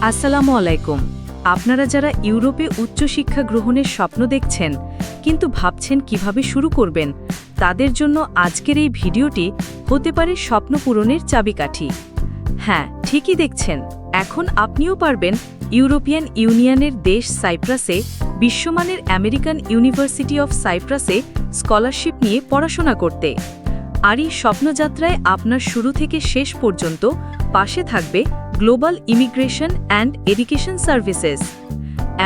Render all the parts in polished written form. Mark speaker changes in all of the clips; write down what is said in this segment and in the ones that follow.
Speaker 1: আসসালামু আলাইকুম। আপনারা যারা ইউরোপে উচ্চশিক্ষা গ্রহণের স্বপ্ন দেখছেন কিন্তু ভাবছেন কিভাবে শুরু করবেন, তাদের জন্য আজকের এই ভিডিওটি হতে পারে স্বপ্ন পূরণের চাবিকাঠি। হ্যাঁ, ঠিকই দেখছেন, এখন আপনিও পারবেন ইউরোপিয়ান ইউনিয়নের দেশ সাইপ্রাসে বিশ্বমানের আমেরিকান ইউনিভার্সিটি অফ সাইপ্রাসে স্কলারশিপ নিয়ে পড়াশোনা করতে। আর এই স্বপ্নযাত্রায় আপনার শুরু থেকে শেষ পর্যন্ত পাশে থাকবে global immigration and education services.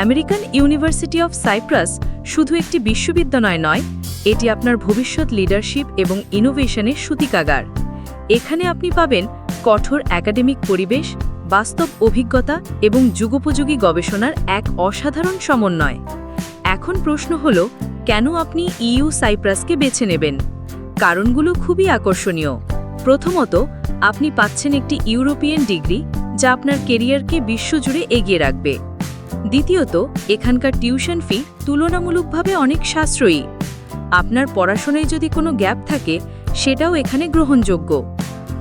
Speaker 1: American university of cypress শুধু একটি বিশ্ববিদ্যালয় নয়, এটি আপনার ভবিষ্যৎ লিডারশিপ এবং ইনোভেশনের সূতিকাগার। এখানে আপনি পাবেন কঠোর একাডেমিক পরিবেশ, বাস্তব অভিজ্ঞতা এবং যুগোপযোগী গবেষণার এক অসাধারণ সমন্বয়। এখন প্রশ্ন হল, কেন আপনি ইইউ সাইপ্রাসকে বেছে নেবেন? কারণগুলো খুবই আকর্ষণীয়। প্রথমত, আপনি পাচ্ছেন একটি ইউরোপিয়ান ডিগ্রি যা আপনার কেরিয়ারকে বিশ্বজুড়ে এগিয়ে রাখবে। দ্বিতীয়ত, এখানকার টিউশন ফি তুলনামূলকভাবে অনেক সাশ্রয়ী। আপনার পড়াশোনায় যদি কোনো গ্যাপ থাকে, সেটাও এখানে গ্রহণযোগ্য।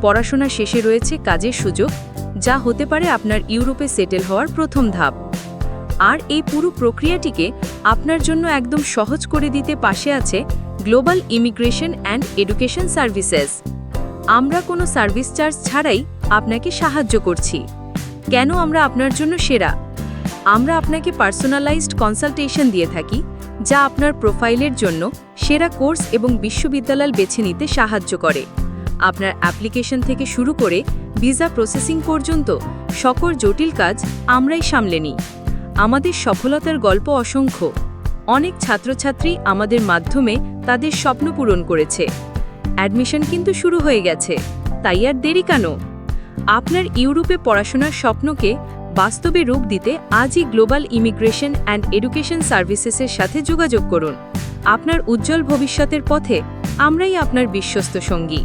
Speaker 1: পড়াশোনা শেষে রয়েছে কাজের সুযোগ, যা হতে পারে আপনার ইউরোপে সেটেল হওয়ার প্রথম ধাপ। আর এই পুরো প্রক্রিয়াটিকে আপনার জন্য একদম সহজ করে দিতে পাশে আছে global immigration and education services. আমরা কোনো সার্ভিস চার্জ ছাড়াই আপনাকে সাহায্য করছি। কেন আমরা আপনার জন্য সেরা? আমরা আপনাকে পার্সোনালাইজড কনসালটেশন দিয়ে থাকি, যা আপনার প্রোফাইলের জন্য সেরা কোর্স এবং বিশ্ববিদ্যালয় বেছে নিতে সাহায্য করে। আপনার অ্যাপ্লিকেশন থেকে শুরু করে ভিসা প্রসেসিং পর্যন্ত সকল জটিল কাজ আমরাই সামলে নিই। আমাদের সফলতার গল্প অসংখ্য। অনেক ছাত্রছাত্রী আমাদের মাধ্যমে তাদের স্বপ্ন পূরণ করেছে। অ্যাডমিশন কিন্তু শুরু হয়ে গেছে, তাই আর দেরি কেন? আপনার ইউরোপে পড়াশোনার স্বপ্নকে বাস্তবে রূপ দিতে আজই গ্লোবাল ইমিগ্রেশন অ্যান্ড এডুকেশন সার্ভিসেসের সাথে যোগাযোগ করুন। আপনার উজ্জ্বল ভবিষ্যতের পথে আমরাই আপনার বিশ্বস্ত সঙ্গী।